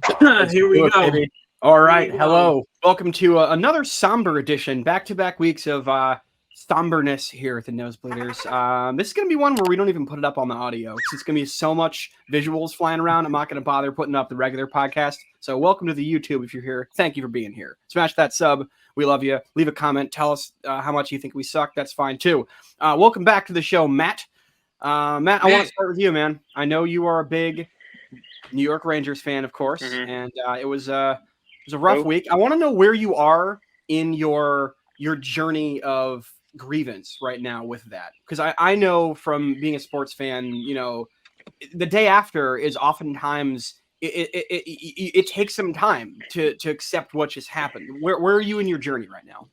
Here we go. Baby. All right. Here we go. Hello. Welcome to another somber edition, back-to-back weeks of somberness here at the Nosebleeders. This is going to be one where we don't even put it up on the audio because it's going to be so much visuals flying around. I'm not going to bother putting up the regular podcast. So welcome to the YouTube if you're here. Thank you for being here. Smash that sub. We love you. Leave a comment. Tell us how much you think we suck. That's fine too. Welcome back to the show, Matt. Matt, I want to start with you, man. I know you are a big New York Rangers fan, of course, and it was a rough week. I want to know where you are in your journey of grievance right now with that, because I know from being a sports fan, you know, the day after is oftentimes it takes some time to accept what just happened. Where are you in your journey right now?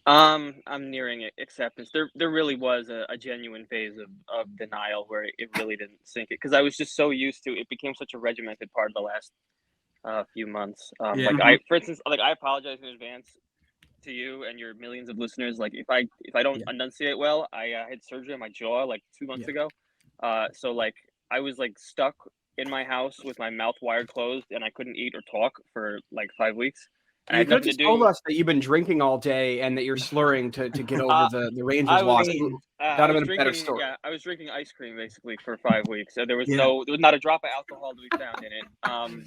I'm nearing acceptance. There really was a genuine phase of denial where it really didn't sink it, because I was just so used to it. Became such a regimented part of the last few months. For instance, I apologize in advance to you and your millions of listeners. Like if I don't enunciate well, I had surgery on my jaw like 2 months ago. So like I was like stuck in my house with my mouth wired closed, and I couldn't eat or talk for like 5 weeks. And you could have just told us that you've been drinking all day and that you're slurring to get over the Rangers loss. That would have been a better story. Yeah, I was drinking ice cream basically for 5 weeks. So there was not a drop of alcohol to be found in it.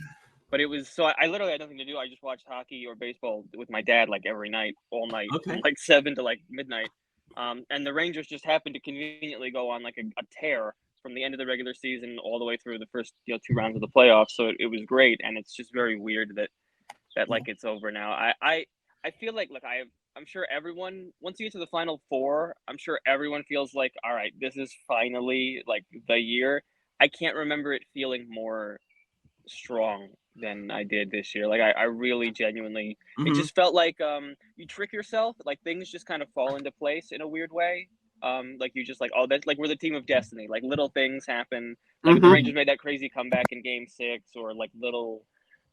But it was I literally had nothing to do. I just watched hockey or baseball with my dad like every night, all night, from like 7 to like midnight. And the Rangers just happened to conveniently go on like a tear from the end of the regular season all the way through the first 2 rounds of the playoffs. So it was great, and it's just very weird that like it's over now. I feel like I'm sure everyone, once you get to the final four, I'm sure everyone feels like, all right, this is finally like the year. I can't remember it feeling more strong than I did this year. Like I really genuinely, it just felt like you trick yourself, like things just kind of fall into place in a weird way. Like you just like, oh, that's like we're the team of destiny. Like little things happen. Like the Rangers made that crazy comeback in Game 6, or like little.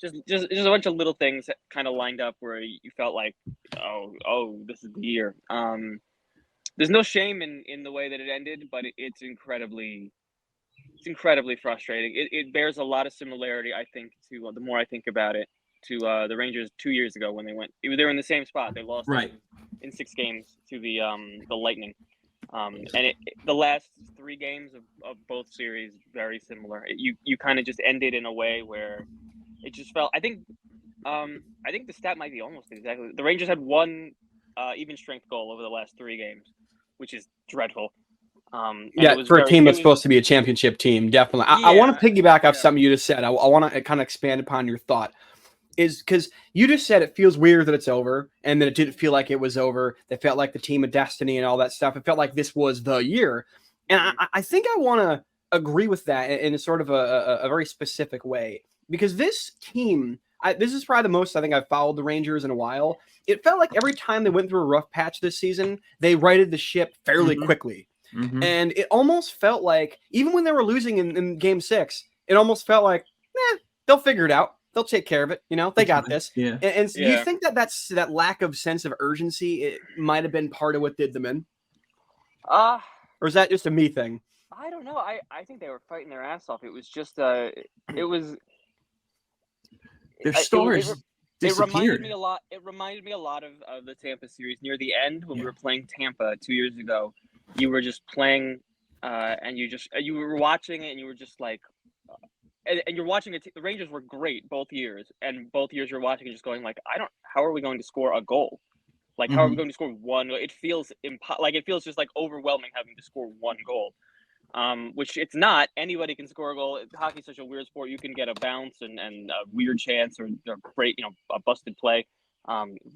Just a bunch of little things that kind of lined up where you felt like, oh, this is the year. There's no shame in the way that it ended, but it's incredibly frustrating. It bears a lot of similarity, I think, to the more I think about it, to the Rangers 2 years ago when they were in the same spot. They lost in 6 games to the Lightning. And the last 3 games of both series very similar. You kind of just ended in a way where it just felt. I think the stat might be almost exactly. The Rangers had 1 even strength goal over the last 3 games, which is dreadful. For a team that's supposed to be a championship team, definitely. I want to piggyback off something you just said. I want to kind of expand upon your thought. Is because you just said it feels weird that it's over, and that it didn't feel like it was over. That felt like the team of destiny and all that stuff. It felt like this was the year, and I think I want to agree with that in a sort of a very specific way, because this team, this is probably the most I think I've followed the Rangers in a while. It felt like every time they went through a rough patch this season, they righted the ship fairly quickly. And it almost felt like, even when they were losing in Game 6, it almost felt like, they'll figure it out. They'll take care of it. You know, they got this. And do you think that lack of sense of urgency, it might have been part of what did them in? Or is that just a me thing? I don't know. I think they were fighting their ass off. It was just their stars disappeared. It reminded me a lot. It reminded me a lot of the Tampa series near the end when we were playing Tampa 2 years ago. You were just playing, and you were watching it, and you were just like, and you're watching it. The Rangers were great both years, and both years you're watching and just going like, how are we going to score a goal? Like, how are we going to score one? It feels it feels just like overwhelming having to score one goal. Which it's not. Anybody can score a goal. Hockey's such a weird sport. You can get a bounce and a weird chance or great, a busted play.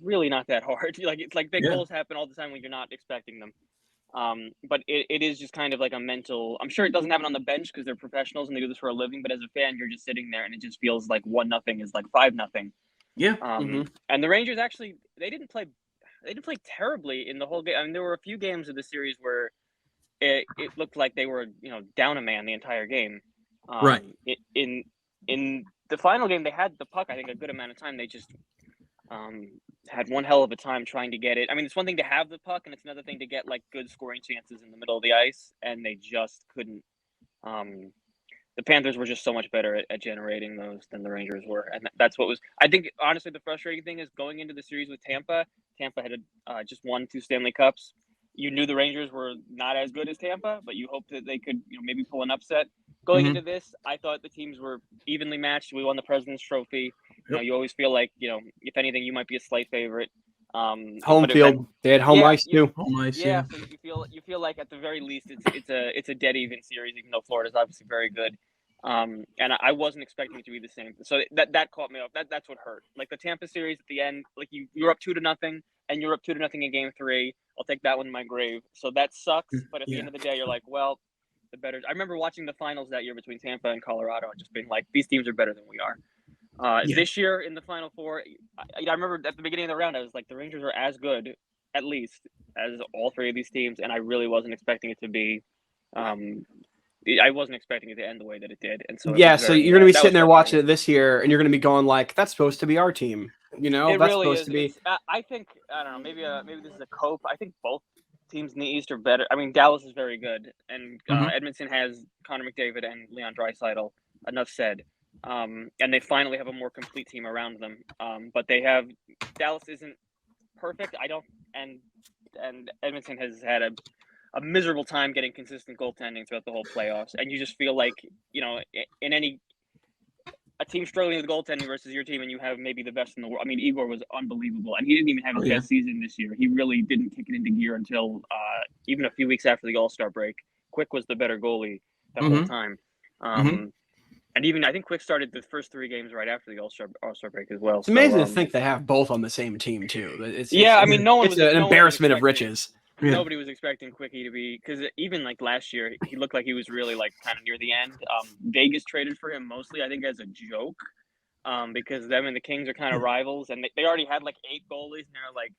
Really not that hard. It's like big goals happen all the time when you're not expecting them. But it is just kind of like a mental. I'm sure it doesn't happen on the bench because they're professionals and they do this for a living. But as a fan, you're just sitting there and it just feels like 1-0 is like 5-0. Yeah. And the Rangers actually they didn't play terribly in the whole game. I mean, there were a few games of the series where it looked like they were down a man the entire game. In the final game, they had the puck I think a good amount of time. They just had one hell of a time trying to get it. I mean, it's one thing to have the puck, and it's another thing to get like good scoring chances in the middle of the ice, and they just couldn't the Panthers were just so much better at generating those than the Rangers were, and that's what was. I think honestly, the frustrating thing is going into the series with Tampa. Tampa had just won 2 Stanley Cups. You knew the Rangers were not as good as Tampa, but you hoped that they could, maybe pull an upset. Going into this, I thought the teams were evenly matched. We won the President's Trophy. You always feel like, if anything, you might be a slight favorite. Home field. They had home ice too. Home ice, yeah. So you feel like at the very least it's a dead even series, even though Florida's obviously very good. And I wasn't expecting it to be the same. So that caught me off. That's what hurt. Like the Tampa series at the end, like you're up 2-0 and you're up 2-0 in Game 3. I'll take that one in my grave. So that sucks. But at the end of the day, you're like, well, the better. I remember watching the finals that year between Tampa and Colorado and just being like, these teams are better than we are. This year in the Final Four, I remember at the beginning of the round, I was like, the Rangers are as good, at least, as all 3 of these teams, and I really wasn't expecting it to be. I wasn't expecting it to end the way that it did, and so so you're gonna be sitting there watching it this year, and you're gonna be going like, "That's supposed to be our team," It that's really supposed is. to be. I think I don't know. Maybe this is a cope. I think both teams in the East are better. I mean, Dallas is very good, and Edmonton has Connor McDavid and Leon Draisaitl. Enough said. And they finally have a more complete team around them. But they have Dallas isn't perfect. And Edmonton has had a miserable time getting consistent goaltending throughout the whole playoffs. And you just feel like, in a team struggling with goaltending versus your team, and you have maybe the best in the world. I mean, Igor was unbelievable, and he didn't even have his best season this year. He really didn't kick it into gear until even a few weeks after the All-Star break. Quick was the better goalie that whole time. And even I think Quick started the first 3 games right after the All-Star break as well. It's amazing to think they have both on the same team too. I mean, no one was an embarrassment of riches. Nobody was expecting Quickie to be, because even like last year, he looked like he was really like kind of near the end. Vegas traded for him mostly, I think, as a joke, because them and the Kings are kind of rivals, and they already had like 8 goalies, and they're like,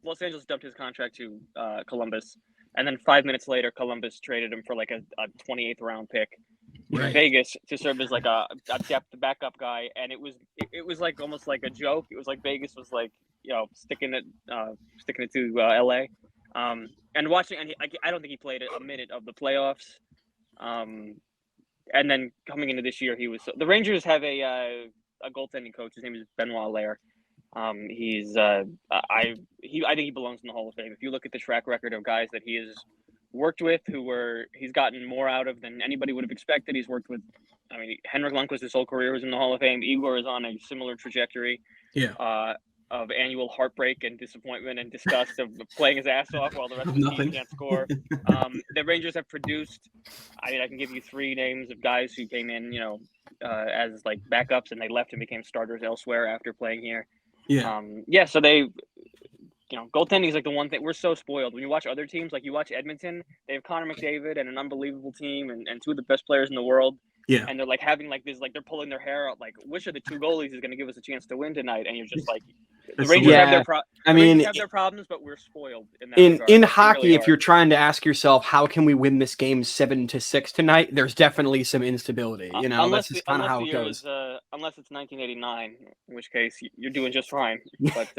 Los Angeles dumped his contract to Columbus, and then 5 minutes later, Columbus traded him for like a 28th round pick. Vegas to serve as like a depth backup guy, and it was like almost like a joke. It was like Vegas was like sticking it to LA, and watching. And I don't think he played a minute of the playoffs. And then coming into this year, the Rangers have a goaltending coach. His name is Benoit Allaire. I think he belongs in the Hall of Fame. If you look at the track record of guys that he has worked with, he's gotten more out of than anybody would have expected. He's worked with, I mean, Henrik Lundqvist his whole career was in the Hall of Fame. Igor is on a similar trajectory of annual heartbreak and disappointment and disgust of playing his ass off while the rest of the team can't score. The Rangers have produced, I mean, I can give you 3 names of guys who came in, as like backups, and they left and became starters elsewhere after playing here. So they, goaltending is like the one thing we're so spoiled. When you watch other teams, like you watch Edmonton, they have Connor McDavid and an unbelievable team and 2 of the best players in the world. And they're like having like this, like they're pulling their hair out, like which of the 2 goalies is going to give us a chance to win tonight? And you're just like, the Rangers have their problems, but we're spoiled in that regard. In hockey, really if you're trying to ask yourself, how can we win this game 7-6 tonight? There's definitely some instability. That's just kind of how it goes. Unless it's 1989, in which case you're doing just fine. But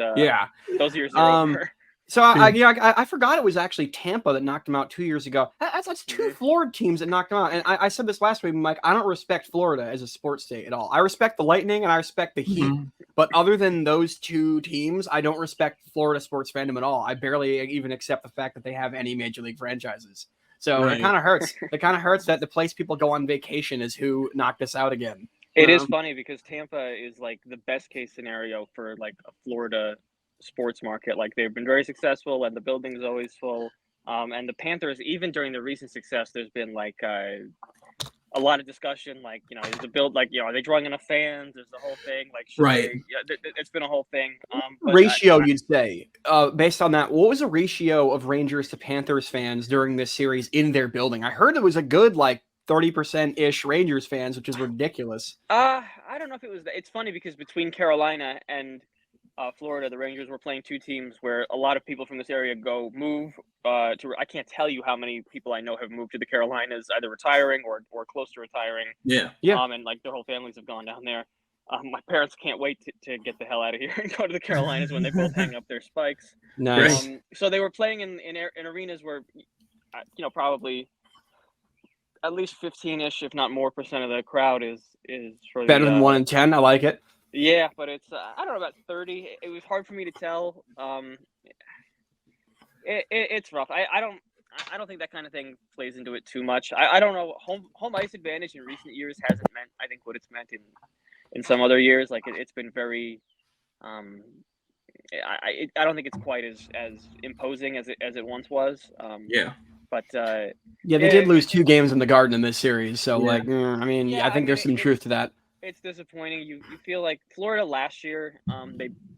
those years are over. So I forgot it was actually Tampa that knocked them out 2 years ago. That's 2 Florida teams that knocked them out. And I said this last week, Mike, I don't respect Florida as a sports state at all. I respect the Lightning and I respect the Heat. But other than those 2 teams, I don't respect Florida sports fandom at all. I barely even accept the fact that they have any major league franchises. So it kind of hurts. It kind of hurts that the place people go on vacation is who knocked us out again. It is funny because Tampa is like the best case scenario for like a Florida sports market. Like they've been very successful and the building's always full. And the Panthers, even during the recent success, there's been like a lot of discussion. Like, is the build like, are they drawing enough fans? There's the whole thing. Like, it's been a whole thing. Ratio, you'd say, based on that, what was the ratio of Rangers to Panthers fans during this series in their building? I heard it was a good like 30%-ish Rangers fans, which is ridiculous. I don't know if it was. It's funny because between Carolina and Florida, the Rangers were playing 2 teams where a lot of people from this area move to. I can't tell you how many people I know have moved to the Carolinas, either retiring or close to retiring. And like their whole families have gone down there. My parents can't wait to get the hell out of here and go to the Carolinas when they both hang up their spikes. Nice. So they were playing in arenas where, probably. at least 15-ish, if not more, percent of the crowd is for Better the than 1 in 10. I like it. yeah, but it's I don't know about 30. It was hard for me to tell. It's rough. I don't think that kind of thing plays into it too much. I don't know. Home ice advantage in recent years hasn't meant, I think, what it's meant in some other years. Like it's been very. I don't think it's quite as imposing as it once was. Yeah. But yeah, they did lose 2 games in the Garden in this series, so Yeah. like, I mean, I think there's some truth to that. It's disappointing. You feel like Florida last year,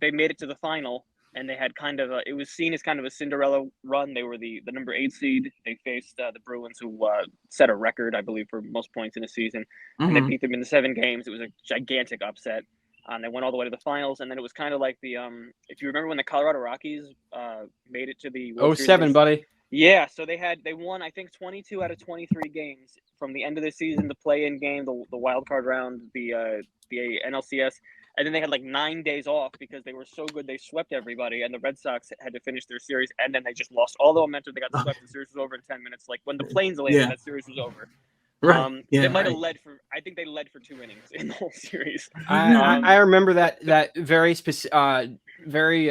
they made it to the final, and they had kind of it was seen as kind of a Cinderella run. They were the number 8 seed. They faced the Bruins, who set a record, I believe, for most points in a season, and they beat them in the 7 games. It was a gigantic upset. They went all the way to the finals, and then it was kind of like the if you remember when the Colorado Rockies made it to the World Series 07, buddy. Yeah, so they won, I think, 22 out of 23 games from the end of the season, the play-in game, the wild card round, the NLCS, and then they had like 9 days off because they were so good they swept everybody, and the Red Sox had to finish their series, and then they just lost all the momentum. They got swept. The series was over in 10 minutes. Like when the planes landed, that series was over. Right. They might have led for. I think they led for 2 innings in the whole series. I remember that very very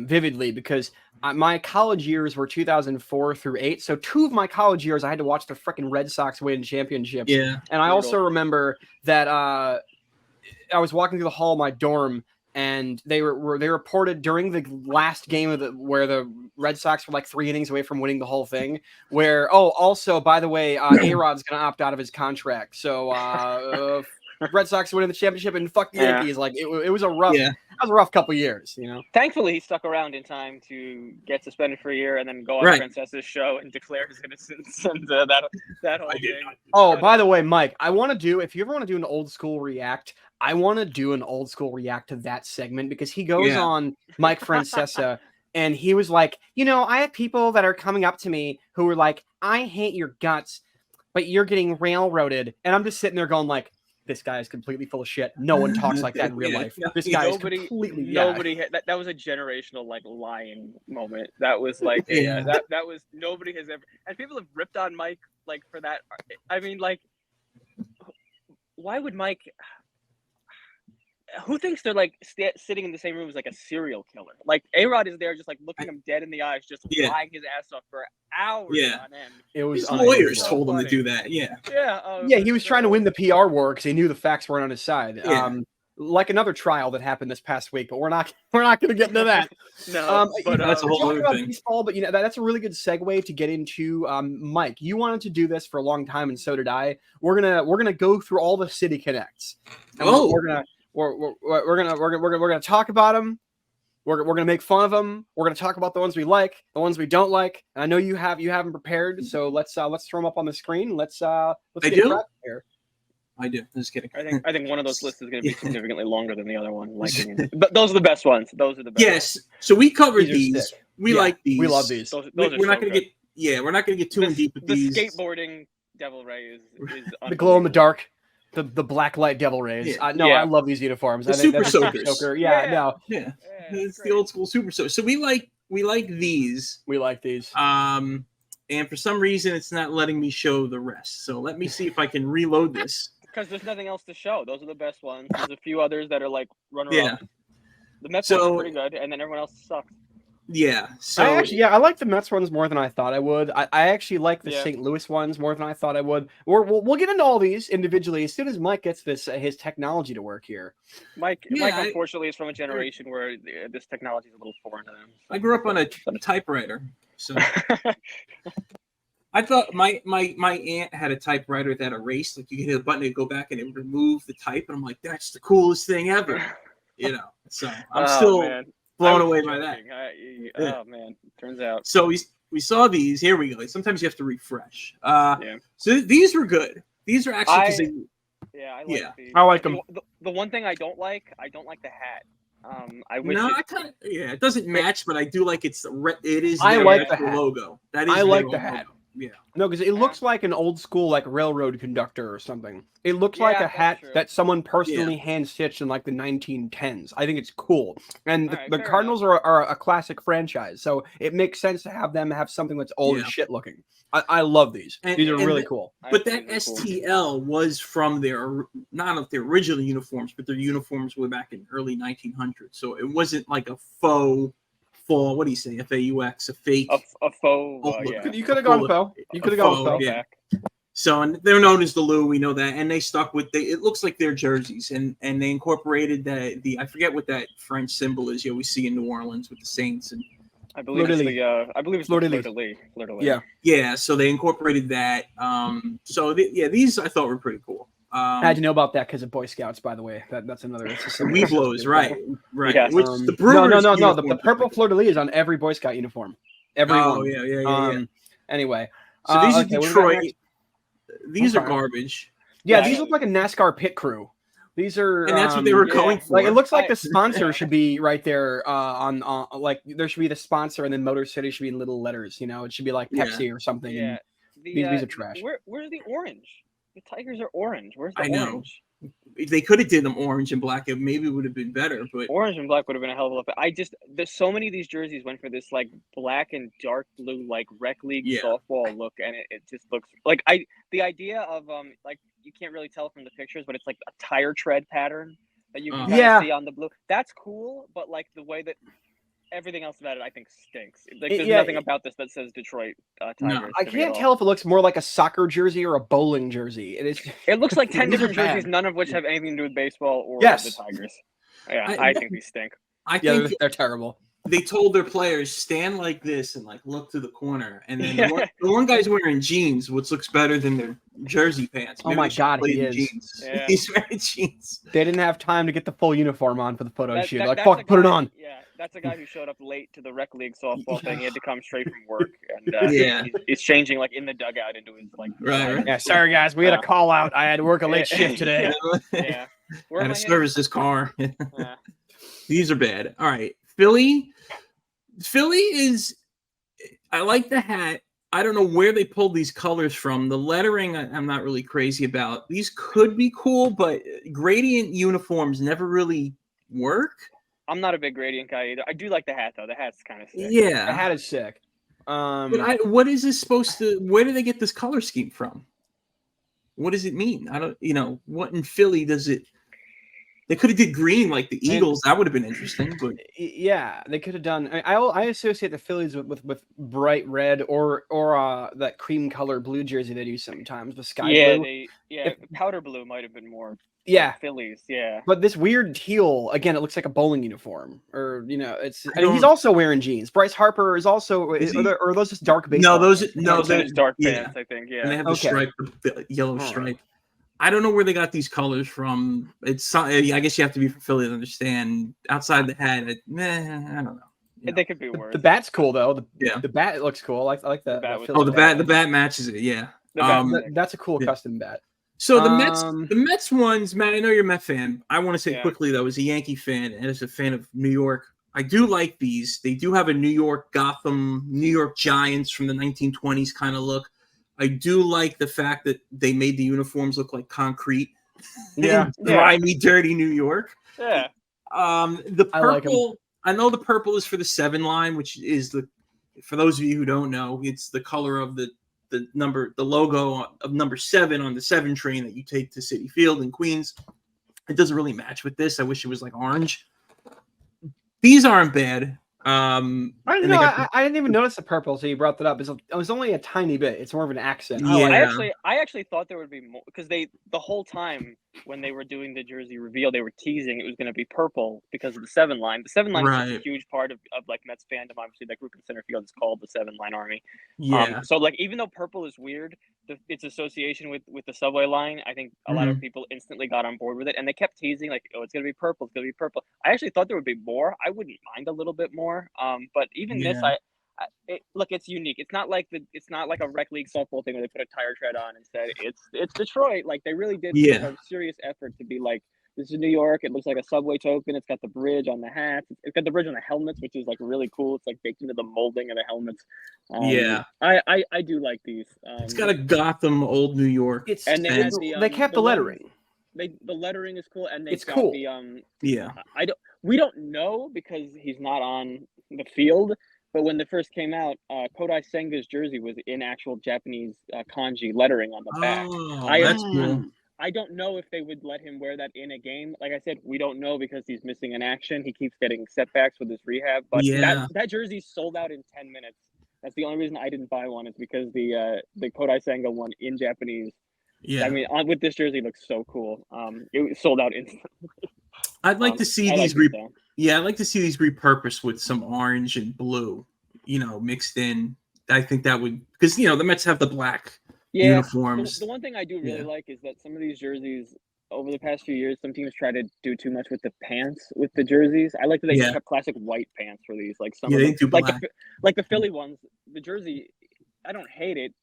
vividly because my college years were 2004 through 8. So 2 of my college years, I had to watch the freaking Red Sox win championships. Yeah. And I also remember that I was walking through the hall of my dorm, and they reported during the last game of where the Red Sox were like 3 innings away from winning the whole thing. Where also by the way, A-Rod's gonna opt out of his contract. So Red Sox winning the championship and fuck the Yankees. Like it was a rough. Yeah. That was a rough couple years, you know. Thankfully, he stuck around in time to get suspended for a year and then go on Princess's show and declare his innocence and that whole thing. Oh, by the way, Mike, if you ever want to do an old school react, I want to do an old school react to that segment because he goes on Mike Francesa and he was like, I have people that are coming up to me who are like, I hate your guts, but you're getting railroaded. And I'm just sitting there going like, this guy is completely full of shit. No one talks like that in real life. This guy is completely that was a generational like lying moment. That was like that was nobody has ever, and people have ripped on Mike like for that. I mean, like, why would Mike? Who thinks they're like sitting in the same room as like a serial killer? Like A-Rod is there, just like looking him dead in the eyes, just lying his ass off for hours on end. It was his lawyers told him to do that. Yeah. He was trying to win the PR war because he knew the facts weren't on his side. Yeah. Like another trial that happened this past week, but we're not going to get into that. But that's a whole other thing. Baseball, but that's a really good segue to get into. Mike, you wanted to do this for a long time, and so did I. We're gonna go through all the City Connects. We're gonna talk about them. We're gonna make fun of them. We're gonna talk about the ones we like, the ones we don't like. And I know you haven't prepared, so let's throw them up on the screen. Let's get here. I do. Just kidding. I think one of those lists is going to be significantly longer than the other one. But those are the best ones. Those are the best. Yes. So we covered these. We like these. We love these. We're not going to get. Yeah, we're not going to get too in deep with these. The skateboarding Devil Ray is the glow in the dark. The black light Devil Rays. I love these uniforms. The Super Soakers. It's the old school Super Soakers. So we like these. We like these. And for some reason, it's not letting me show the rest. So let me see if I can reload this. Because there's nothing else to show. Those are the best ones. There's a few others that are like runner-up. The Mets ones are pretty good, and then everyone else sucks. Yeah. So I like the Mets ones more than I thought I would. I actually like the St. Louis ones more than I thought I would. We'll get into all these individually as soon as Mike gets his technology to work here. Mike unfortunately is from a generation where this technology is a little foreign to them. I grew up on a typewriter, so I thought my aunt had a typewriter that erased. Like you could hit a button and go back and it would remove the type, and I'm like, that's the coolest thing ever. So I'm still blown away by that. Oh man, turns out. So we saw these. Here we go. Sometimes you have to refresh. So these were good. These are actually I like these. I like them. The one thing I don't like the hat. It doesn't match, but I do like it is. I like the logo. That is. I like the hat. Yeah. No, because it looks like an old school like railroad conductor or something. It looks like a hat that someone personally hand stitched in like the 1910s. I think it's cool. And the Cardinals are a classic franchise, so it makes sense to have them have something that's old as shit looking. I love these. These are really cool. But that STL was from their not of their original uniforms, but their uniforms way back in early 1900s. So it wasn't like a faux. What do you say? FAUX, a fake, a faux. You could have gone faux. You could have gone faux. Yeah. So and they're known as the Lou. We know that, and they stuck with it looks like their jerseys, and they incorporated the I forget what that French symbol is. You always see in New Orleans with the Saints, and I believe it's the fleur-de-lis. Yeah. So they incorporated that. These I thought were pretty cool. I had to know about that because of Boy Scouts, by the way. That's another. Weeblos, right? Yeah. Which the Brewers no. The purple fleur-de-lis is on every Boy Scout uniform. Everyone. Yeah. Anyway, so these are Detroit. These are garbage. Yeah, these look like a NASCAR pit crew. These are, and that's what they were going for. Like it looks like the sponsor should be right there on like there should be the sponsor, and then Motor City should be in little letters. It should be like Pepsi or something. Yeah. And these are trash. Where's the orange? The Tigers are orange. Where's the orange? If they could have did them orange and black, it maybe would have been better. But orange and black would have been a hell of a lot. There's so many of these jerseys went for this like black and dark blue like rec league softball look, and it just looks like the idea of like you can't really tell from the pictures, but it's like a tire tread pattern that you can see on the blue. That's cool, but like the way that everything else about it, I think, stinks. Like, there's nothing about this that says Detroit Tigers. No, I can't tell if it looks more like a soccer jersey or a bowling jersey. It looks like 10 different jerseys, none of which have anything to do with baseball or the Tigers. Yeah, I think these stink. I think they're terrible. They told their players, stand like this and like look to the corner. And then the one guy's wearing jeans, which looks better than their jersey pants. Maybe God, he is. Jeans. Yeah. He's wearing jeans. They didn't have time to get the full uniform on for the photo shoot. Like, fuck, put it on. Yeah, that's a guy who showed up late to the rec league softball thing. He had to come straight from work. And he's changing like in the dugout into his like. Right. Yeah, sorry guys, we had a call out. I had to work a late shift today. Yeah. Had to service this car. These are bad. All right. Philly is, I like the hat. I don't know where they pulled these colors from. The lettering, I'm not really crazy about. These could be cool, but gradient uniforms never really work. I'm not a big gradient guy either. I do like the hat, though. The hat's kind of sick. Yeah. The hat is sick. But what is this supposed to, where do they get this color scheme from? What does it mean? I don't, what in Philly does it, they could have did green like the Eagles. That would have been interesting. But yeah, they could have done. I associate the Phillies with bright red or that cream color blue jersey they do sometimes with sky blue. Powder blue might have been more. Yeah, Phillies. Yeah, but this weird teal again. It looks like a bowling uniform, or it's. And he's also wearing jeans. Bryce Harper is also. Are those just dark baseball? No, they're dark pants. I think. Yeah, and they have the stripe, the yellow stripe. I don't know where they got these colors from. I guess you have to be from Philly to understand. Outside the hat, I don't know. They could be worse. The bat's cool though. The bat looks cool. I like that. The bat matches it. Yeah. That's a cool custom bat. So the Mets ones, Matt. I know you're a Met fan. I want to say quickly though, as a Yankee fan and as a fan of New York, I do like these. They do have a New York Gotham, New York Giants from the 1920s kind of look. I do like the fact that they made the uniforms look like concrete. Grimy, dirty New York. Yeah. The purple, I know the purple is for the 7 line, which is for those of you who don't know, it's the color of the logo of number 7 on the 7 train that you take to Citi Field in Queens. It doesn't really match with this. I wish it was like orange. These aren't bad. I didn't even notice the purple, so you brought that up. It was only a tiny bit. It's more of an accent. I actually thought there would be more because the whole time when they were doing the jersey reveal, they were teasing it was going to be purple because of the 7 line. The 7 line is a huge part of like Mets fandom. Obviously, that group in center field is called the 7 line army. Yeah. So like even though purple is weird, its association with the subway line, I think a lot of people instantly got on board with it, and they kept teasing like, "Oh, it's going to be purple. It's going to be purple." I actually thought there would be more. I wouldn't mind a little bit more. But even this, it's unique. It's not like a rec league softball thing where they put a tire tread on and said it's Detroit. Like they really did a serious effort to be like this is New York. It looks like a subway token. It's got the bridge on the hats. It's got the bridge on the helmets, which is like really cool. It's like baked into the molding of the helmets. I do like these. It's got a Gotham, old New York. And they kept the lettering. The lettering is cool, and it's cool. We don't know because he's not on the field. But when they first came out, Kodai Senga's jersey was in actual Japanese kanji lettering on the back. That's cool. I don't know if they would let him wear that in a game. Like I said, we don't know because he's missing in action. He keeps getting setbacks with his rehab. But that jersey sold out in 10 minutes. That's the only reason I didn't buy one is because the Kodai Senga one in Japanese. Yeah, I mean, with this jersey, it looks so cool. It was sold out instantly. I'd like to see these. I'd like to see these repurposed with some orange and blue, mixed in. I think that would, because the Mets have the black uniforms. The one thing I do really like is that some of these jerseys over the past few years, some teams try to do too much with the pants with the jerseys. I like that they just have classic white pants for these. Like some of them, like the Philly ones, the jersey. I don't hate it,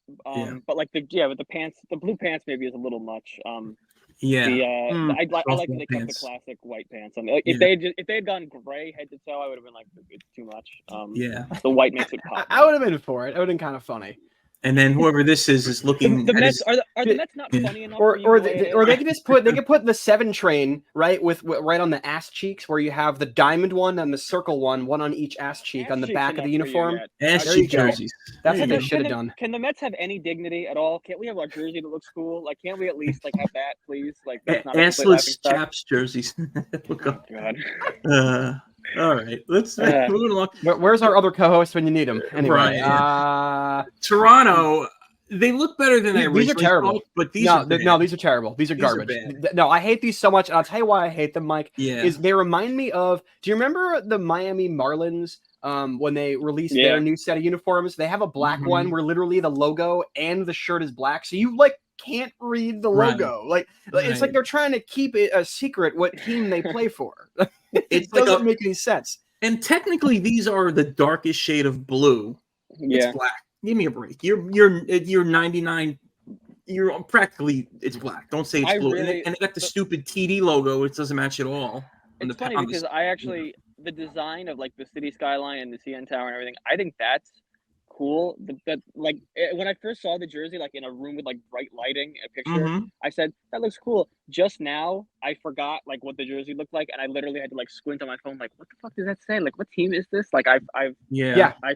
but like with the pants, the blue pants maybe is a little much. I like that they kept the classic white pants. I mean, if they had gone gray head to toe, I would have been like, it's too much. The white makes it pop. I would have been for it. It would have been kind of funny. And then whoever this is looking. The Mets are the Mets not funny enough? Or they could just put the 7 train right with right on the ass cheeks where you have the diamond one and the circle one on each ass cheek on the back of the uniform. Ass cheek jerseys. That's what they should have done. Can the Mets have any dignity at all? Can't we have a jersey that looks cool? Like, can't we at least have that, please? Like, that's not assless chaps jerseys. Oh, God. All right, let's move along. Where's our other co-host when you need him? Anyway, Toronto. They look better than I originally these are terrible. thought, but these are bad. No, these are terrible. These are garbage. No, I hate these so much, and I'll tell you why I hate them, Mike. Is they remind me of. Do you remember the Miami Marlins? When they released their new set of uniforms, they have a black one where literally the logo and the shirt is black, so you can't read the logo. It's like they're trying to keep it a secret what team they play for. It doesn't make any sense. And technically, these are the darkest shade of blue. It's black. Give me a break. You're 99. You're practically it's black. Don't say it's blue. And they got the stupid TD logo. It doesn't match at all. It's funny because I actually the design of the city skyline and the CN Tower and everything. I think that's cool. When I first saw the jersey in a room with bright lighting, a picture, I said that looks cool. Just now, I forgot what the jersey looked like, and I literally had to squint on my phone, what the fuck does that say? What team is this? I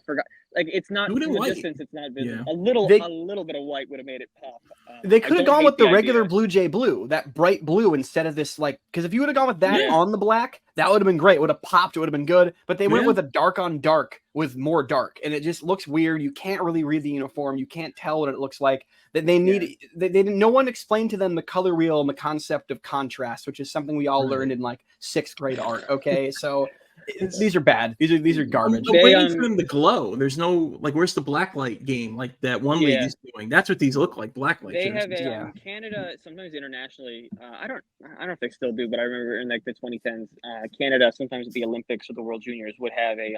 forgot. It's not from a distance. It's not visible. A little bit of white would have made it pop. They could have gone with the regular Blue Jay blue, that bright blue, instead of this because if you would have gone with that on the black, that would have been great. It would have popped. It would have been good. But they went with a dark on dark with more dark, and it just looks weird. You can't really read the uniform. You can't tell what it looks like. That they need. They didn't. No one explained to them the color wheel and the concept of contrast, which is something we all learned in 6th grade art. Okay, so. These are bad. These are garbage. I'm waiting for them to glow. There's no where's the blacklight game that one lady's doing? That's what these look like. Blacklight. They have Canada sometimes internationally. I don't know if they still do, but I remember in the 2010s, Canada sometimes at the Olympics or the World Juniors would have a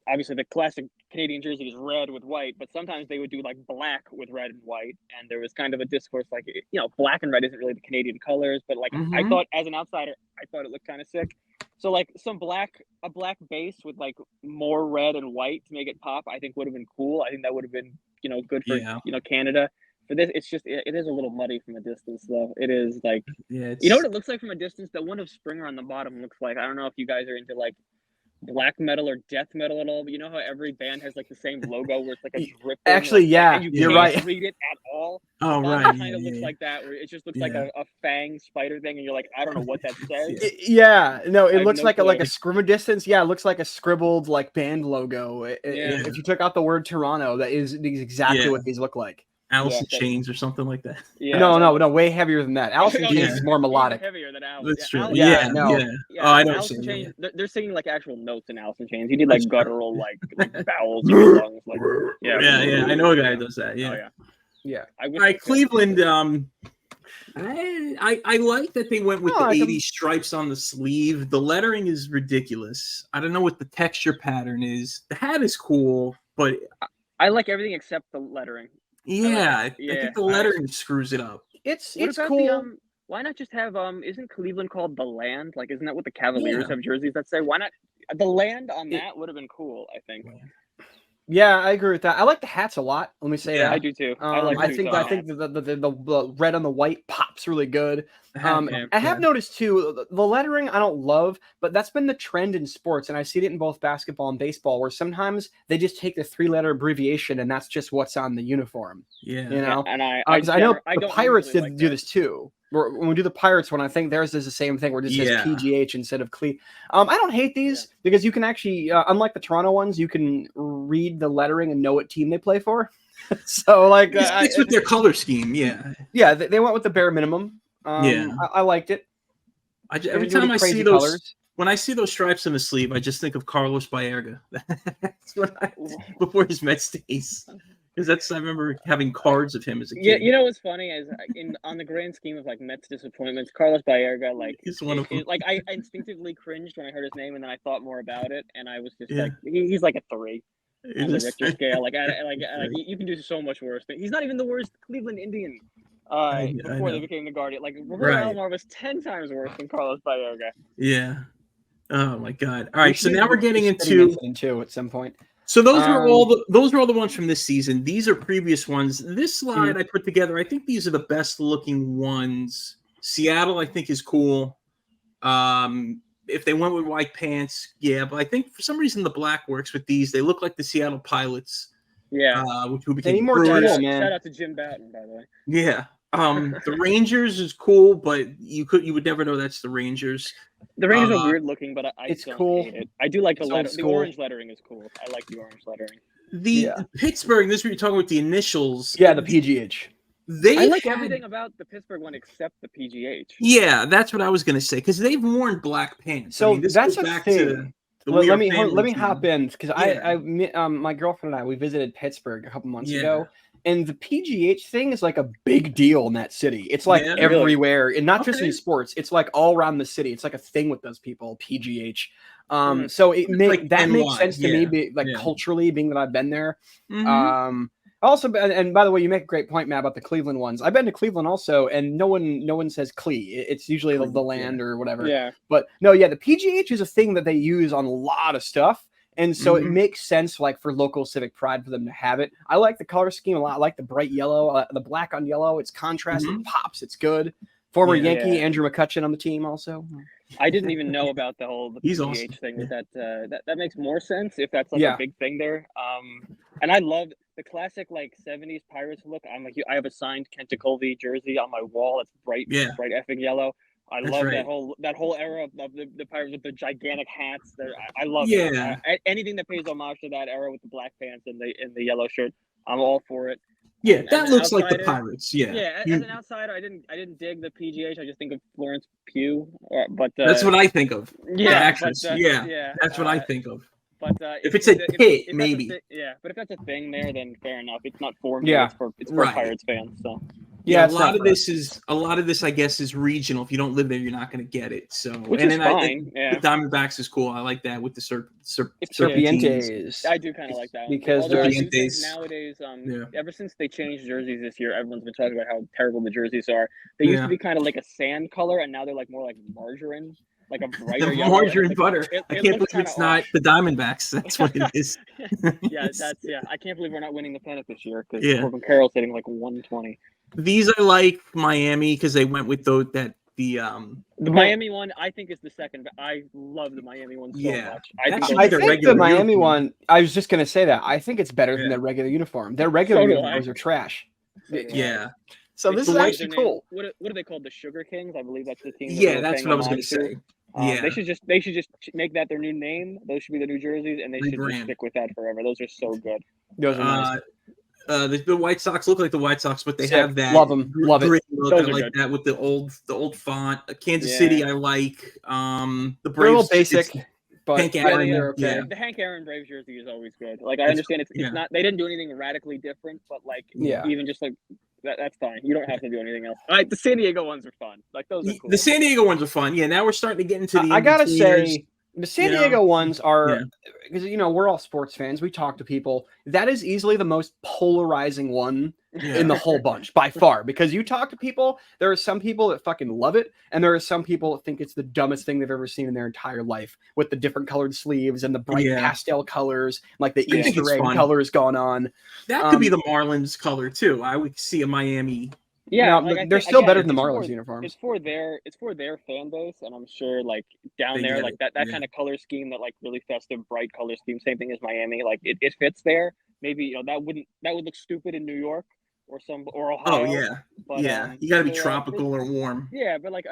obviously the classic Canadian jersey is red with white, but sometimes they would do black with red and white, and there was kind of a discourse black and red isn't really the Canadian colors, but I thought as an outsider, I thought it looked kind of sick. So a black base with more red and white to make it pop, I think would have been cool. I think that would have been good for Canada. For this, it's just it is a little muddy from a distance though. It is you know what it looks like from a distance. The one of Springer on the bottom looks like. I don't know if you guys are into black metal or death metal at all, but you know how every band has the same logo where it's a drip. Actually, and you're right. Read it at all. Oh, that right. Kind of looks like that, where it just looks like a fang spider thing, and you're I don't know what that says. It looks like a scribble distance. Yeah, it looks like a scribbled band logo. If you took out the word Toronto, that is exactly what these look like. Alice in Chains or something like that. No, way heavier than that. Alice in Chains is more melodic. Heavier than Alice. That's true. Oh, I know. Alice in Chains, they're singing actual notes in Alice in Chains. You need guttural vowels in your lungs. I know a guy who does that. Yeah. All right, Cleveland. I like that they went with the 80 stripes on the sleeve. The lettering is ridiculous. I don't know what the texture pattern is. The hat is cool, but I like everything except the lettering. I think the lettering screws it up. It's cool. why not just have isn't Cleveland called the Land? Like, isn't that what the Cavaliers have jerseys that say? Why not the Land on that would have been cool, I think. Yeah, I agree with that. I like the hats a lot. Let me say that. I do too. I think the red on the white pops really good. I have noticed too the lettering I don't love, but that's been the trend in sports, and I see it in both basketball and baseball, where sometimes they just take the 3-letter abbreviation and that's just what's on the uniform. Yeah, you know. And I know I the Pirates really do this too. When we do the Pirates one, I think theirs is the same thing where it just says PGH instead of Cle. I don't hate these because you can actually, unlike the Toronto ones, you can read the lettering and know what team they play for. So like, it's with their color scheme. Yeah, they went with the bare minimum. I liked it. Every time I see those colors. When I see those stripes in the sleeve, I just think of Carlos Baerga. That's what before his Mets days. Because I remember having cards of him as a kid. Yeah, you know what's funny is on the grand scheme of like Mets disappointments, Carlos Baerga, like he's one of them. Like I instinctively cringed when I heard his name, and then I thought more about it, and I was just like, he's like a 3 on the Richter scale. Like you can do so much worse. But he's not even the worst Cleveland Indian before they became the Guardian. Like Roberto Alomar was 10 times worse than Carlos Baerga. Yeah. Oh my God. All right, so now we're getting into at some point. So those are all the ones from this season. These are previous ones. This slide I put together. I think these are the best looking ones. Seattle, I think, is cool. If they went with white pants, but I think for some reason the black works with these. They look like the Seattle Pilots. Yeah, which would become more man. Shout out to Jim Bouton, by the way. Yeah. The Rangers is cool, but you would never know that's the Rangers. The Rangers are weird looking, but it's cool. Hate it. I do like the orange lettering is cool. I like the orange lettering. The Pittsburgh, this is what you're talking about, the initials. Yeah, the PGH. I like everything about the Pittsburgh one except the PGH. Yeah, that's what I was gonna say because they've worn black pants. So that's a thing. Let me hop in because my girlfriend and I we visited Pittsburgh a couple months ago. And the PGH thing is like a big deal in that city. It's like everywhere, and not just in sports. It's like all around the city. It's like a thing with those people. PGH. So it makes sense to me, culturally, being that I've been there. Also, and by the way, you make a great point, Matt, about the Cleveland ones. I've been to Cleveland also, and no one says Cle. It's usually the Land or whatever. Yeah. But no, the PGH is a thing that they use on a lot of stuff. And so it makes sense, like, for local civic pride for them to have it. I like the color scheme a lot. I like the bright yellow, the black on yellow. It's contrast. It pops. It's good. Former Yankee Andrew McCutchen on the team also. I didn't even know about the PGH thing. That makes more sense if that's like a big thing there. And I love the classic like 70s Pirates look. I have a signed Kent Colby jersey on my wall. It's bright effing yellow. I love that whole era of the Pirates with the gigantic hats. I love it. Anything that pays homage to that era with the black pants and the yellow shirt, I'm all for it. Yeah, that looks like the Pirates. Yeah. As an outsider, I didn't dig the PGH. I just think of Florence Pugh. But that's what I think of. Yeah, that's what I think of. But if it's a pit, maybe. But if that's a thing there, then fair enough. It's not for me. It's for Pirates fans. So. Yeah, a lot of this, I guess, is regional. If you don't live there, you're not going to get it. So, which is fine. The Diamondbacks is cool. I like that with the Serpentientes. I do kind of like that because nowadays, ever since they changed jerseys this year, everyone's been talking about how terrible the jerseys are. They used to be kind of like a sand color, and now they're like more like margarine. Like a brighter yellow. Margarine butter. I can't believe it's not the Diamondbacks. That's what it is. I can't believe we're not winning the pennant this year because Corbin Carroll's hitting like 120. These I like Miami because they went with the Miami one. I think is the second. But I love the Miami one so much. I think the Miami one. I was just gonna say that. I think it's better than their regular uniform. Their regular uniforms are trash. So this is actually cool. What are they called? The Sugar Kings, I believe that's the team. Yeah, that's what I was going to say. They should just make that their new name. Those should be the new jerseys, and they should just stick with that forever. Those are so good. Those are nice. The White Sox look like the White Sox, but they have that. Love them. Love it. Look. I like that with the old font. Kansas City, I like. The Braves. They're a little basic. But Hank Aaron, the Hank Aaron Braves jersey is always good. Like I understand it's not. They didn't do anything radically different, but like even just like. That's fine. You don't have to do anything else. The San Diego ones are fun. Like those are cool. The San Diego ones are fun. Yeah, now we're starting to get into the. I gotta say, the San Diego ones are because we're all sports fans. We talk to people. That is easily the most polarizing one in the whole bunch by far, because you talk to people, there are some people that fucking love it, and there are some people that think it's the dumbest thing they've ever seen in their entire life, with the different colored sleeves and the bright pastel colors, like the Easter egg colors going on. That could be the Marlins color too. I would see a Miami. Yeah, no, they're still better than the Marlins uniforms. It's for their fan base, and I'm sure like down there, like that kind of color scheme, that like really festive, bright color scheme. Same thing as Miami. Like it fits there. Maybe that would look stupid in New York or Ohio. Oh yeah, but, you got to be tropical or warm. Yeah, but like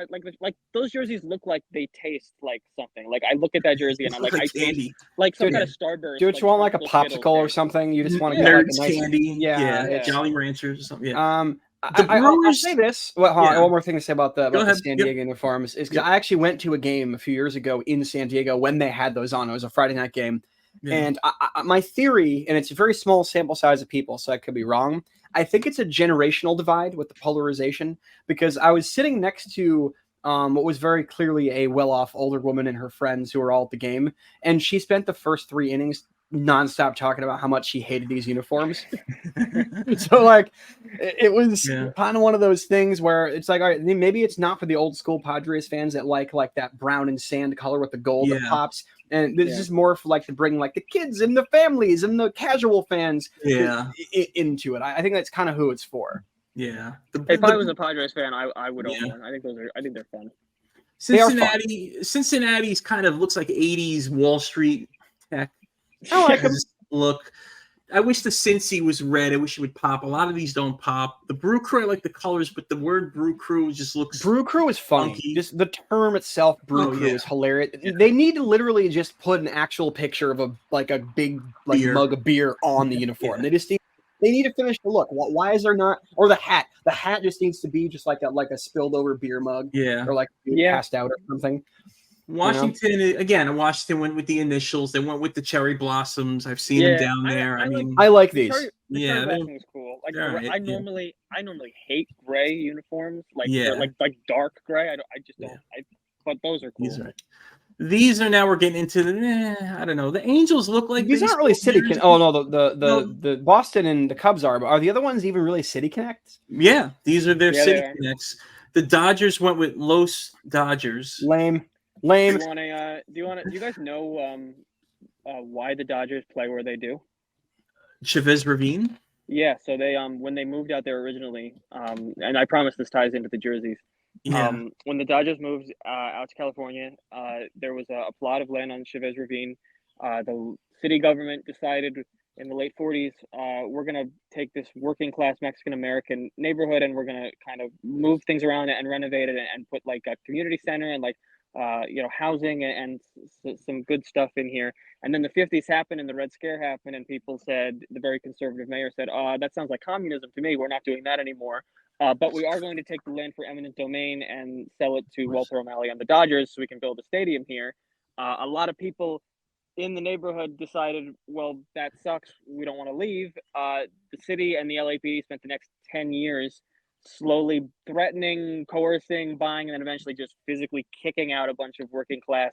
those jerseys look like they taste like something. Like I look at that jersey and I'm like I taste like some kind of Starburst. Do you want like a popsicle or something? You just want to get Nerds like a nice, candy. Yeah, Jolly Ranchers or something. Yeah. I'll say this. Well, one more thing to say about the San Diego uniforms is because I actually went to a game a few years ago in San Diego when they had those on. It was a Friday night game. Yeah. And my theory, and it's a very small sample size of people, so I could be wrong. I think it's a generational divide with the polarization, because I was sitting next to what was very clearly a well-off older woman and her friends who were all at the game, and she spent the first 3 innings nonstop talking about how much she hated these uniforms. So like it was kind of one of those things where it's like, all right, maybe it's not for the old school Padres fans that like that brown and sand color with the gold that pops, and this is more for like to bring like the kids and the families and the casual fans into it. I think that's kind of who it's for. If I was a Padres fan, I would own one. I think they're fun. Cincinnati's kind of looks like 80s Wall Street tech. I like them. Look, I wish the Cincy was red. I wish it would pop. A lot of these don't pop. The Brew Crew, I like the colors, but the word Brew Crew just looks. Brew Crew is funny. Just the term itself, Brew Crew, is hilarious. They need to literally just put an actual picture of a big mug of beer on the uniform. They need to finish the look. Why is there not? Or the hat. The hat just needs to be just like a spilled over beer mug. Or like passed out or something. Washington went with the initials. They went with the cherry blossoms. I've seen them down there. I like these. The cherry blossom is cool. Like I normally hate gray uniforms, like dark gray. I just don't. But those are cool. These are now we're getting into the I don't know. The Angels look like these aren't really City Connect. Oh no, the Boston and the Cubs are. But are the other ones even really City Connects? Yeah, these are their City Connects. The Dodgers went with Los Dodgers. Lame. Do you guys know why the Dodgers play where they do? Chavez Ravine? Yeah, so they when they moved out there originally, and I promise this ties into the jerseys. When the Dodgers moved out to California, there was a plot of land on Chavez Ravine. The city government decided in the late 40s, we're going to take this working class Mexican American neighborhood and we're going to kind of move things around and renovate it and put like a community center and like housing and some good stuff in here. And then the 50s happened and the Red Scare happened and people said, the very conservative mayor said, that sounds like communism to me. We're not doing that anymore. But we are going to take the land for eminent domain and sell it to Walter O'Malley and the Dodgers so we can build a stadium here. A lot of people in the neighborhood decided, well, that sucks. We don't want to leave. The city and the LAPD spent the next 10 years slowly threatening, coercing, buying, and then eventually just physically kicking out a bunch of working class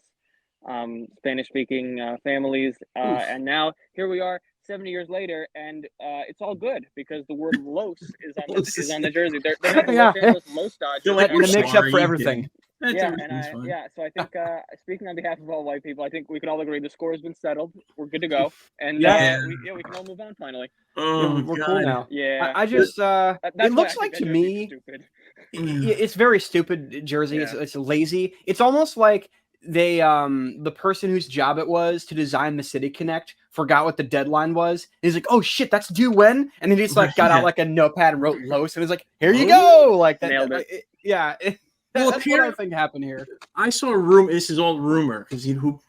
Spanish-speaking families. And now here we are 70 years later, and it's all good because the word Los is on the jersey. They're not the Los Angeles Los Dodgers. It makes up for everything. So I think speaking on behalf of all white people, I think we can all agree the score has been settled. We're good to go, and we can all move on finally. We're cool now. Yeah, I just it looks like to me it's very stupid jersey. It's lazy. It's almost like they the person whose job it was to design the City Connect forgot what the deadline was. He's like, oh shit, that's due when? And then he just like got out like a notepad and wrote Los and was like, here you go, like that. Nailed it. That's what I think happened here. I saw a rumor. This is all rumor because who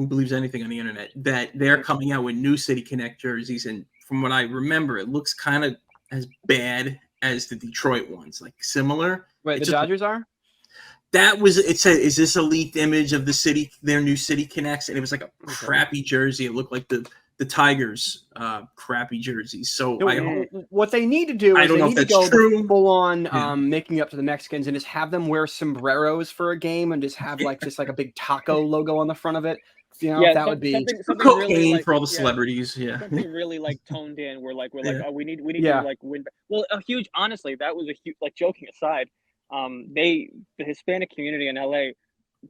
believes anything on the internet, that they're coming out with new City Connect jerseys, and from what I remember, it looks kind of as bad as the Detroit ones, like similar. Wait, the Dodgers are? That was it. Said, is this a leaked image of their new City Connects? And it was like a crappy jersey. It looked like the Tigers' crappy jerseys. So what they need to do is they need to go full on making up to the Mexicans and just have them wear sombreros for a game and just have like a big taco logo on the front of it. if that would be something cocaine really, like, for all the celebrities. Yeah, something really like toned in. We're like, oh, we need to like win. Well, honestly, that was a huge, like, joking aside. The Hispanic community in LA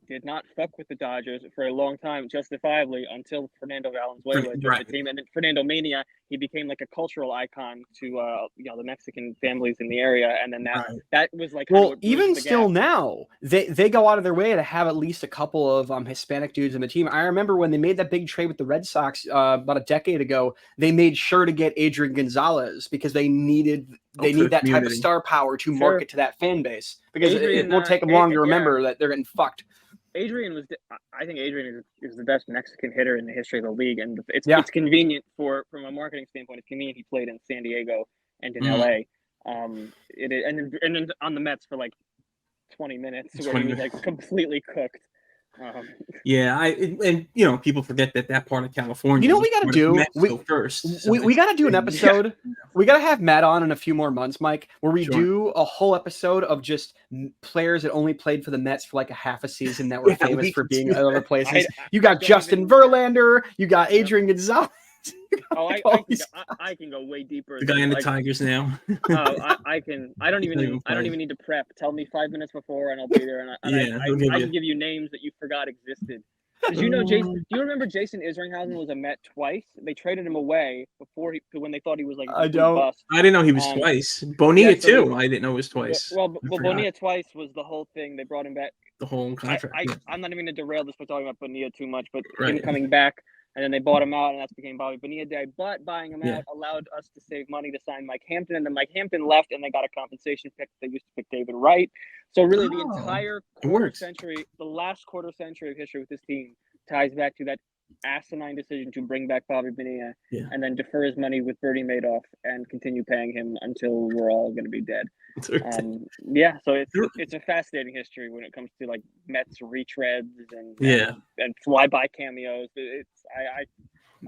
did not fuck with the Dodgers for a long time, justifiably, until Fernando Valenzuela joined the team, and then Fernando Mania. He became like a cultural icon to the Mexican families in the area, and then that was like, well, even still now they go out of their way to have at least a couple of Hispanic dudes in the team. I remember when they made that big trade with the Red Sox about a decade ago, they made sure to get Adrian Gonzalez because they need that type of star power to market to that fan base, because it won't take them long to remember that they're getting fucked. I think Adrian is the best Mexican hitter in the history of the league, and it's convenient from a marketing standpoint. It's convenient he played in San Diego and in LA. It is, and then on the Mets for like 20 minutes where he was like completely cooked. People forget that part of California. You know what we got to do? We got to do an episode. We got to have Matt on in a few more months, Mike, where we do a whole episode of just players that only played for the Mets for like a half a season that were famous for being at other places. You got Justin Verlander. You got Adrian Gonzalez. I can go way deeper. The guy in the Tigers now. I don't even need to prep. Tell me 5 minutes before, and I'll be there. And I can give you names that you forgot existed. Did you know Jason? Do you remember Jason Isringhausen was a Met twice? They traded him away when they thought he was like a bust. I didn't know he was twice. Bonilla too. I didn't know it was twice. Well, Bonilla twice was the whole thing. They brought him back. The whole contract. I'm not even going to derail this by talking about Bonilla too much, but him coming back. And then they bought him out, and that became Bobby Bonilla Day. But buying him out allowed us to save money to sign Mike Hampton. And then Mike Hampton left, and they got a compensation pick. They used to pick David Wright. So really the entire the last quarter century of history with this team ties back to that asinine decision to bring back Bobby Bonilla and then defer his money with Bernie Madoff and continue paying him until we're all going to be dead. So it's a fascinating history when it comes to like Mets retreads and flyby cameos. I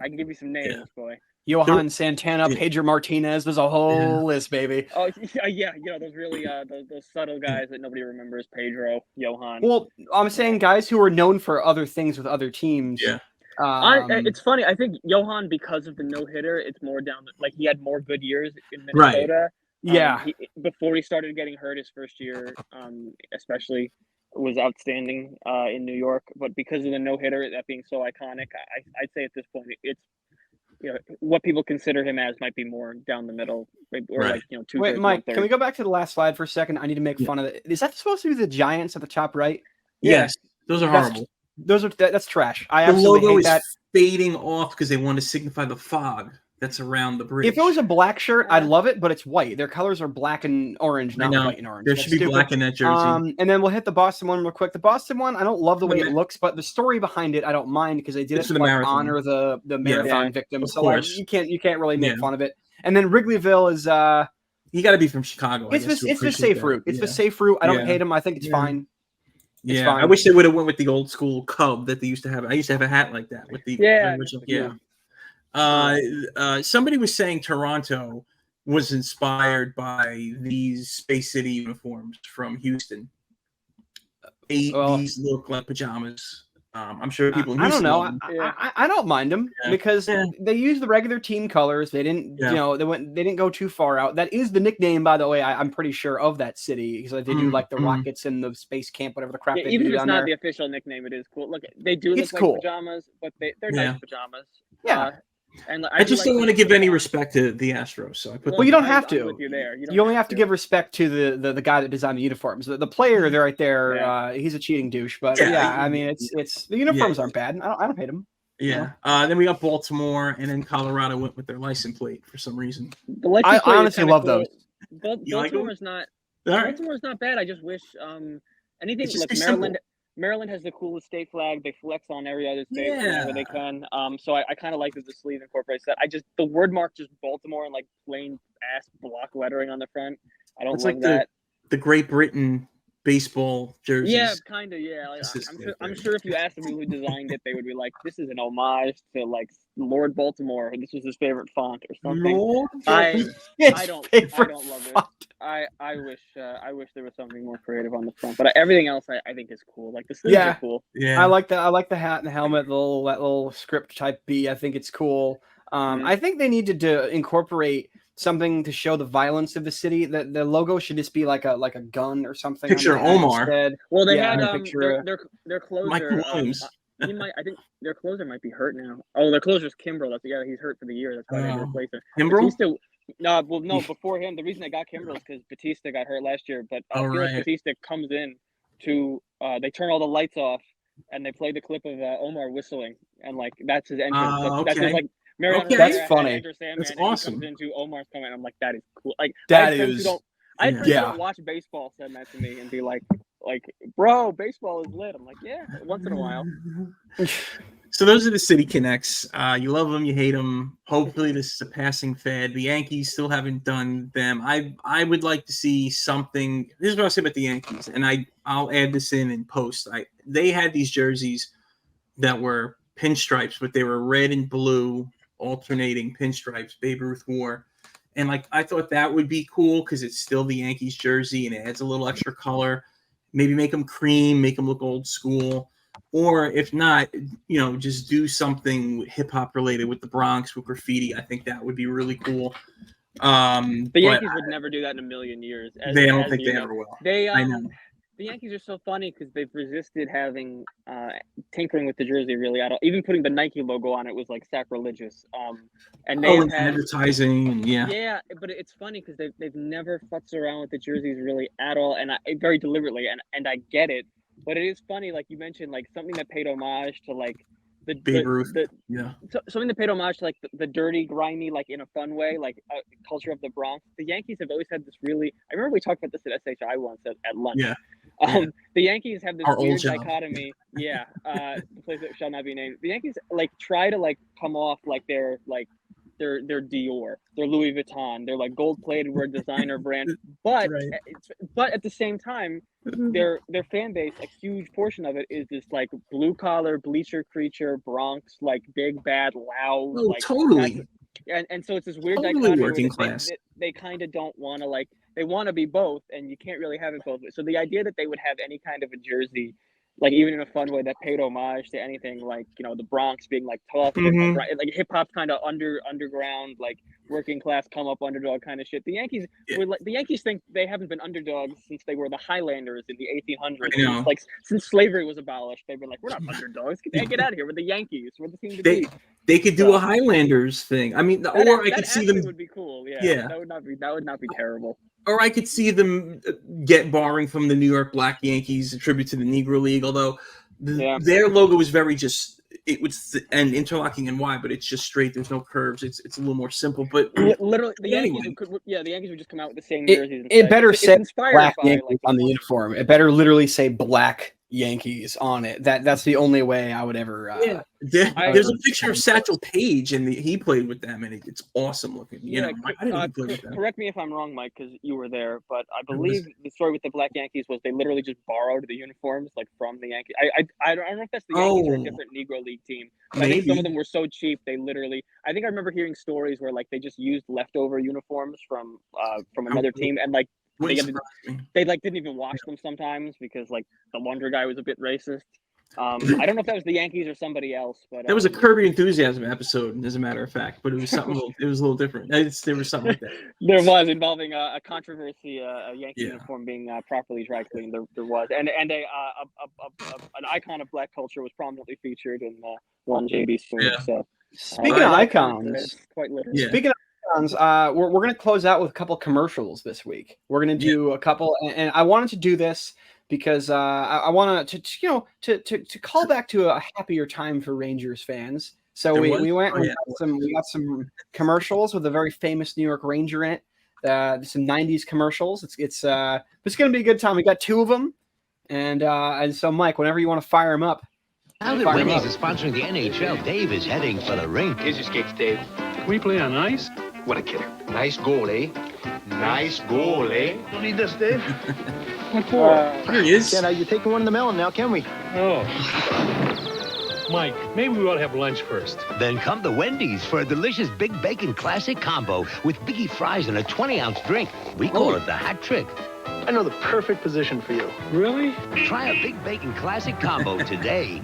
can give you some names, boy. Johan Santana, Pedro Martinez. There's a whole list, baby. Oh yeah, those really those subtle guys that nobody remembers. Pedro, Johan. Well, I'm saying guys who are known for other things with other teams. Yeah. It's funny. I think Johan, because of the no-hitter, it's more down. Like he had more good years in Minnesota. Right. Before he started getting hurt his first year, especially, was outstanding in New York. But because of the no-hitter, that being so iconic, I'd say at this point it's what people consider him as might be more down the middle, or like 2/3. Wait, Mike, can we go back to the last slide for a second? I need to make fun of it. Is that supposed to be the Giants at the top right? Yes, those are horrible. That's trash. I the absolutely logo hate is that. Fading off because they want to signify the fog that's around the bridge. If it was a black shirt, I'd love it, but it's white. Their colors are black and orange, not white and orange. There should be black in that jersey. And then we'll hit the Boston one real quick. The Boston one, I don't love the way it looks, but the story behind it, I don't mind because they did it to honor the marathon victims. So you can't really make fun of it. And then Wrigleyville is you got to be from Chicago. It's the safe route. It's the safe route. I don't hate them. I think it's fine. It's fine. I wish they would have went with the old school Cub that they used to have. I used to have a hat like that with the original. Somebody was saying Toronto was inspired by these Space City uniforms from Houston. These look like pajamas. I'm sure people in Houston. I don't know. I don't mind them because they use the regular team colors. They didn't, they didn't go too far out. That is the nickname, by the way. I'm pretty sure of that city because they do like the Rockets and the space camp, whatever the crap they do. Even if it's not the official nickname, it is cool. Look, they do look like pajamas, but they're nice pajamas. Yeah. And I just don't want to give any respect to the Astros, so I put. Well, you don't have to. You only have to give respect to the guy that designed the uniforms. The player, they're right there. He's a cheating douche, but I mean, it's the uniforms aren't bad. I don't hate them. Yeah. Then we got Baltimore, and then Colorado went with their license plate for some reason. I honestly love those. Baltimore's not bad. I just wish anything like Maryland has the coolest state flag. They flex on every other state whenever they can. So I kind of like that the sleeve incorporates that. The word mark just Baltimore and like plain ass block lettering on the front. I don't like that. The Great Britain baseball jerseys. Yeah, kind of. Yeah, like, I'm sure if you asked the people who designed it, they would be like, "This is an homage to like Lord Baltimore. This was his favorite font or something." Lord, I don't love it. font. I wish there was something more creative on the front, but everything else I think is cool. Like the sleeves are cool. Yeah, I like the hat and the helmet, that little script type B. I think it's cool. I think they needed to incorporate something to show the violence of the city. The logo should just be like a gun or something. Picture Omar. Instead. Well, they Yeah, had picture their closer. Michael Williams. I think their closer might be hurt now. Oh, their closer's Kimbrel. He's hurt for the year. That's why they had to replace him. Kimbrel? No, before him. The reason they got Kimbrel is because Batista got hurt last year. But Felix Batista comes in to they turn all the lights off and they play the clip of Omar whistling, and like that's his entrance. That's his like. That's funny. That's awesome. Comes into Omar's comment. I'm like, that is cool. Like that I had friends who don't watch baseball send that to me and be like, bro, baseball is lit. I'm like, yeah, once in a while. So those are the City Connects. You love them, you hate them. Hopefully this is a passing fad. The Yankees still haven't done them. I would like to see something. This is what I'll say about the Yankees, and I'll add this in post. They had these jerseys that were pinstripes, but they were red and blue, alternating pinstripes. Babe Ruth wore. And I thought that would be cool because it's still the Yankees jersey and it adds a little extra color. Maybe make them cream, make them look old school. Or if not, just do something hip hop related with the Bronx, with graffiti. I think that would be really cool. The Yankees would never do that in a million years. I don't think they ever will. I know. The Yankees are so funny because they've resisted having tinkering with the jersey really at all. Even putting the Nike logo on it was like sacrilegious. And they had advertising, yeah, but it's funny because they've never futzed around with the jerseys really at all, and very deliberately. And I get it, but it is funny, like you mentioned, like something that paid homage to like the Babe Ruth, something that paid homage to like the dirty, grimy, like in a fun way, like culture of the Bronx. The Yankees have always had this really. I remember we talked about this at SHI once at lunch. Yeah. The Yankees have this weird dichotomy. Yeah. The place that shall not be named. The Yankees try to come off like they're Dior, they're Louis Vuitton, they're like gold plated, we're a designer brand. But but at the same time, their fan base, a huge portion of it is this like blue collar, bleacher creature, Bronx, like big, bad, loud. Oh, totally. And so it's this weird dichotomy working class. They kind of don't want to they want to be both, and you can't really have it both. So the idea that they would have any kind of a jersey, like even in a fun way that paid homage to anything like the Bronx being like tough, like hip hop's kind of underground, like working class come up underdog kind of shit. The Yankees the Yankees think they haven't been underdogs since they were the Highlanders in the 1800s. Like since slavery was abolished, they've been like, we're not underdogs. Get out of here. We're the Yankees. We're the team to beat. They could do a Highlanders thing. I mean, or I could see them. Would be cool. Yeah. That would not be terrible. Or I could see them get borrowing from the New York Black Yankees, a tribute to the Negro League. Although their logo was very and interlocking in Y, but it's just straight. There's no curves. It's a little more simple. But literally, the Yankees would just come out with the same jerseys. It better say Black Yankees on the uniform. It better literally say Black Yankees on it. That's the only way I would ever. There's a picture of Satchel Paige, and he played with them, and it's awesome looking. Correct me if I'm wrong, Mike, because you were there, but I believe the story with the Black Yankees was they literally just borrowed the uniforms from the Yankees. I don't know if that's the Yankees or a different Negro League team. But I think some of them were so cheap they literally. I think I remember hearing stories where they just used leftover uniforms from another team and they didn't even wash them sometimes because the laundry guy was a bit racist. I don't know if that was the Yankees or somebody else, but that was a Curb Your Enthusiasm episode, as a matter of fact. But it was something. It was a little different. There was something like that. There was involving a controversy, a Yankee uniform being properly dry cleaned. There was, and an icon of Black culture was prominently featured in one JB story. Yeah. So, speaking of icons, quite literally. Speaking of. We're going to close out with a couple commercials this week. We're going to do a couple, and I wanted to do this because I want to call back to a happier time for Rangers fans. So we went and we got some commercials with a very famous New York Ranger in it. Some 90s commercials. It's going to be a good time. We got 2 of them, and so Mike, whenever you want to fire them up. Now that Wendy's is sponsoring the NHL, Dave is heading for the rink. Here's your skates, Dave. Can we play on ice? What a kidder. Nice goal, eh? Nice goal, eh? Don't need this, Dave. Here he is. You're taking one in the melon now, can we? Oh. Mike, maybe we ought to have lunch first. Then come to Wendy's for a delicious Big Bacon Classic combo with Biggie fries and a 20-ounce drink. We call it the hat trick. I know the perfect position for you. Really? Try a Big Bacon Classic combo today.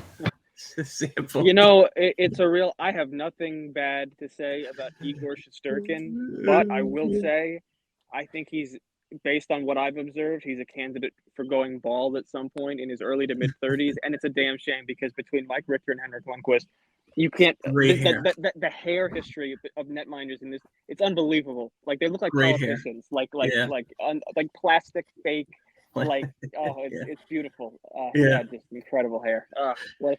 You know, it's a real. I have nothing bad to say about Igor Shesterkin, but I will say, I think he's, based on what I've observed, he's a candidate for going bald at some point in his early to mid 30s, and it's a damn shame because between Mike Richter and Henrik Lundqvist, you can't. The hair history of netminders in this, it's unbelievable. Like they look like Great politicians, like plastic fake. Like it's beautiful. Just incredible hair.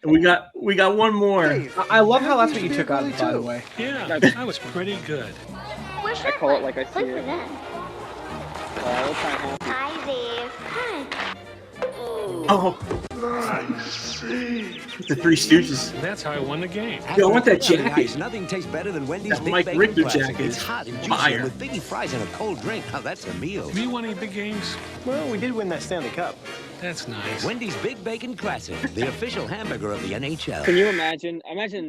We got one more. I love how that's what you took out of it, by the way. Yeah, that was pretty good. I call it like I see it. Hi, Dave. Hi. Oh, the Three Stooges. That's how I won the game. Yo, I want that jacket. Nothing tastes better than Wendy's That Big Mike Bacon Richter Classic. jacket It's is hot and juicy fire. with Biggie fries and a cold drink. Now that's a meal. Have you won any big games? Well, we did win that Stanley Cup. That's nice. Wendy's Big Bacon Classic, the official hamburger of the NHL. Can you imagine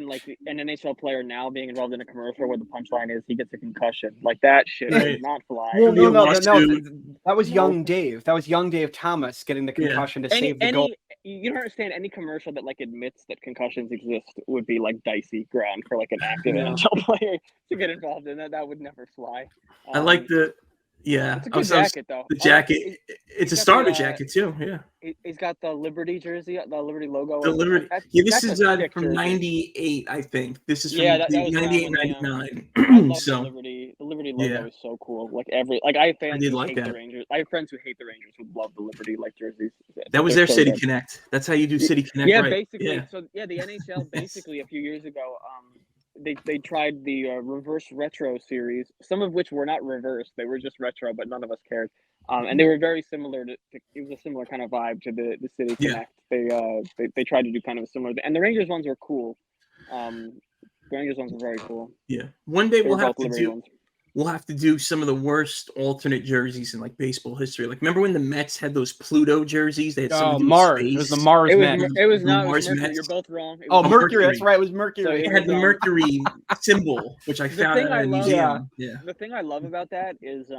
like an NHL player now being involved in a commercial where the punchline is he gets a concussion? Like that shit would not fly. Well, no, that was young Dave. That was young Dave Thomas getting the concussion to save the goal. You don't understand, any commercial that like admits that concussions exist would be like dicey ground for like an active NHL player to get involved in. That would never fly. I like the. Yeah, it's a good jacket though. The jacket, it's a starter jacket too. Yeah, he's got the Liberty jersey, the Liberty logo. The Liberty. This is from '98, I think. This is from 98, 99. So the Liberty logo is so cool. Like I have fans who hate the Rangers. I have friends who hate the Rangers who love the Liberty jerseys. That was their City Connect. That's how you do City Connect. Yeah, right. basically. Yeah. So the NHL basically a few years ago. They tried the reverse retro series, some of which were not reverse; they were just retro, but none of us cared. And they were very similar to it was a similar kind of vibe to the City Connect. They tried to do kind of a similar, and the Rangers ones were cool. The Rangers ones were very cool. Yeah, one day we'll have to do some of the worst alternate jerseys in like baseball history. Like, remember when the Mets had those Pluto jerseys? They had Mars. It was the Mars Mets. It was Mercury. You're both wrong. Mercury. That's right. It was Mercury. So it had the Mercury symbol, which I found at a museum. The thing I love about that is,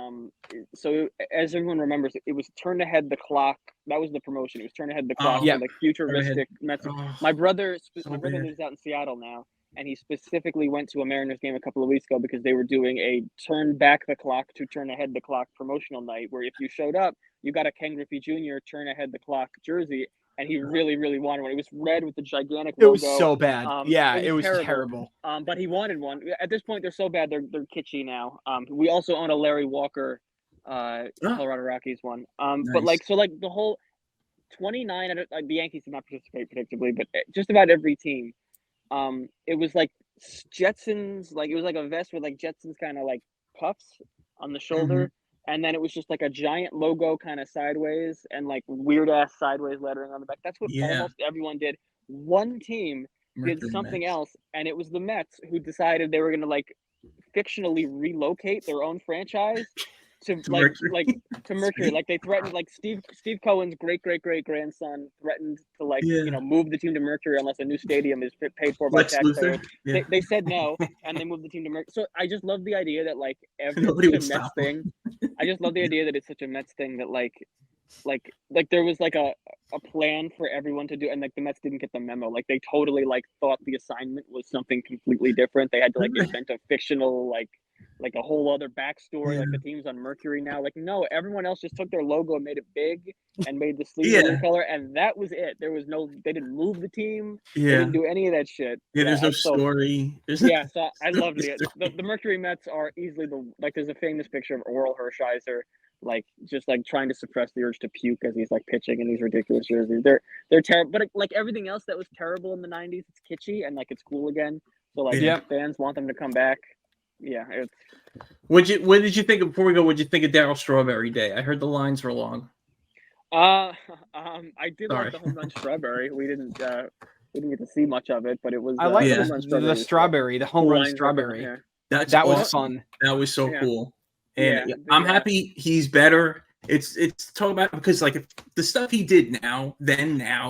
so as everyone remembers, it was Turn Ahead the Clock. That was the promotion. It was Turn Ahead the Clock for like futuristic Mets. My brother lives out in Seattle now. And he specifically went to a Mariners game a couple of weeks ago because they were doing a turn back the clock to turn ahead the clock promotional night where if you showed up, you got a Ken Griffey Jr. turn ahead the clock jersey. And he really, really wanted one. It was red with the gigantic logo. It was so bad. It was terrible. But he wanted one. At this point, they're so bad, they're kitschy now. We also own a Larry Walker Colorado Rockies one. But the whole 29, the Yankees did not participate predictably, but just about every team. It was like Jetsons, like it was like a vest with like Jetsons kind of like puffs on the shoulder, and then it was just like a giant logo kind of sideways and like weird ass sideways lettering on the back. That's what almost everyone did. One team did something else, and it was the Mets who decided they were going to like fictionally relocate their own franchise to Mercury. Like they threatened, like Steve Cohen's great grandson threatened to move the team to Mercury unless a new stadium is paid for by taxpayers. They said no, and they moved the team to Mercury. So I just love the idea that like every Mets thing. I just love the idea that it's such a Mets thing that like there was like a plan for everyone to do, and like the Mets didn't get the memo. Like they totally like thought the assignment was something completely different. They had to like invent a fictional like a whole other backstory, like the team's on Mercury now. Like, no, everyone else just took their logo and made it big and made the sleeves blue color, and that was it. There was they didn't move the team. They didn't do any of that shit. There's no story. So I loved it. The Mercury Mets are easily there's a famous picture of Oral Hershiser, like just like trying to suppress the urge to puke as he's like pitching in these ridiculous jerseys. They're terrible, but like everything else that was terrible in the 90s, it's kitschy and like it's cool again. So like fans want them to come back. Yeah, it's. What did you think before we go? What did you think of Darryl Strawberry Day? I heard the lines were long. I did like the home run Strawberry. We didn't get to see much of it, but it was. I like the home run Strawberry. The home run Strawberry. That was fun. That was so cool. And I'm happy he's better. It's talk about because like if the stuff he did now,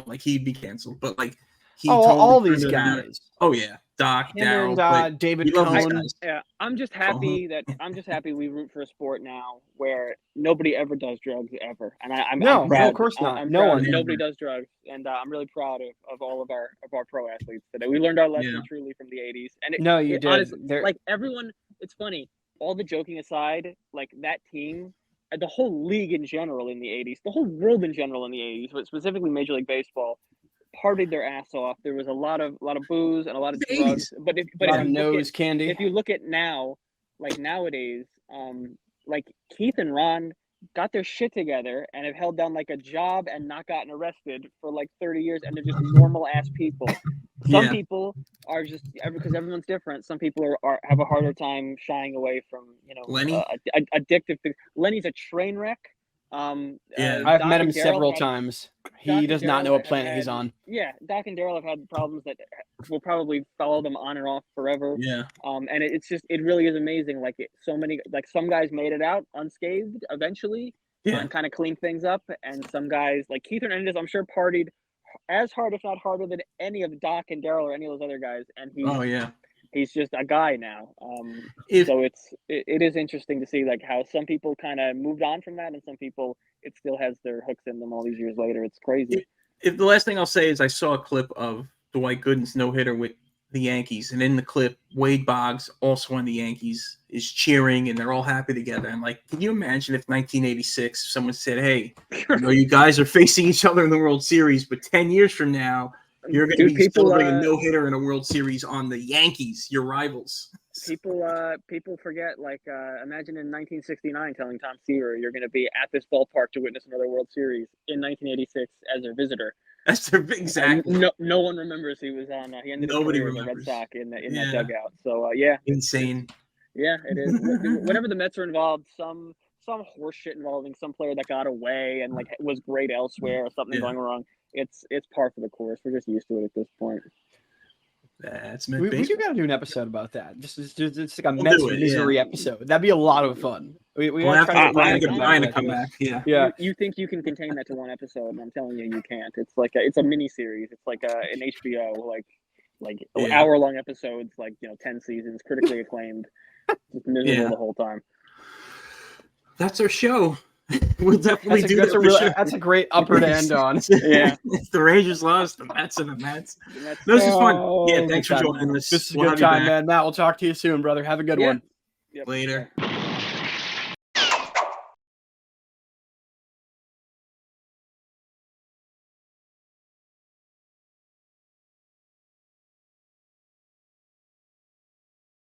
like he'd be canceled. But like he all these guys. Oh yeah, Doc, Daryl, David Cohn. Yeah, I'm just happy we root for a sport now where nobody ever does drugs ever, and I'm proud. No, of course not. I'm no proud one. Nobody does drugs, and I'm really proud of all of our pro athletes today. We learned our lesson truly from the '80s, and you did. Honestly, like everyone, it's funny. All the joking aside, like that team, the whole league in general in the '80s, the whole world in general in the '80s, but specifically Major League Baseball, partied their ass off. There was a lot of booze and a lot of drugs. But if you look at now, like nowadays, like Keith and Ron got their shit together and have held down like a job and not gotten arrested for like 30 years, and they're just normal ass people. Some people are just because everyone's different. Some people have a harder time shying away from Lenny, addictive things. Lenny's a train wreck. I've met him several times. He does not know what planet he's on. Yeah, Doc and Daryl have had problems that will probably follow them on and off forever. Yeah. And it really is amazing. Like some guys made it out unscathed eventually, and kind of cleaned things up. And some guys like Keith Hernandez, I'm sure partied as hard, if not harder, than any of Doc and Daryl or any of those other guys. And he's just a guy now. So it is interesting to see like how some people kind of moved on from that, and some people it still has their hooks in them all these years later. It's crazy. If the last thing I'll say is I saw a clip of Dwight Gooden's no-hitter with the Yankees, and in the clip, Wade Boggs, also on the Yankees, is cheering, and they're all happy together. And like, can you imagine if 1986 someone said, "Hey, you guys are facing each other in the World Series, but 10 years from now, you're going to be celebrating a no-hitter in a World Series on the Yankees, your rivals." People forget, like, imagine in 1969 telling Tom Seaver you're going to be at this ballpark to witness another World Series in 1986 as a visitor. Exactly. No one remembers he was on. He ended up with the Red Sox in that dugout. So insane. Yeah, it is. Whenever the Mets are involved, some horse shit involving some player that got away and like was great elsewhere or something going wrong. It's par for the course. We're just used to it at this point. That's we do got to do an episode about that. Just like a Mets misery episode. That'd be a lot of fun. We'll have to get Brian to come back. Yeah. You think you can contain that to one episode, and I'm telling you can't. It's like it's a mini series. It's like an HBO like hour-long episodes, like 10 seasons, critically acclaimed. Just miserable the whole time. That's our show. We'll definitely do that. That's a great upper to end on. Yeah. The Rangers lost, the Mets and the Mets. This is fun. Yeah, thanks for joining us. This is a good time, man. Matt, we'll talk to you soon, brother. Have a good one. Yep. Later.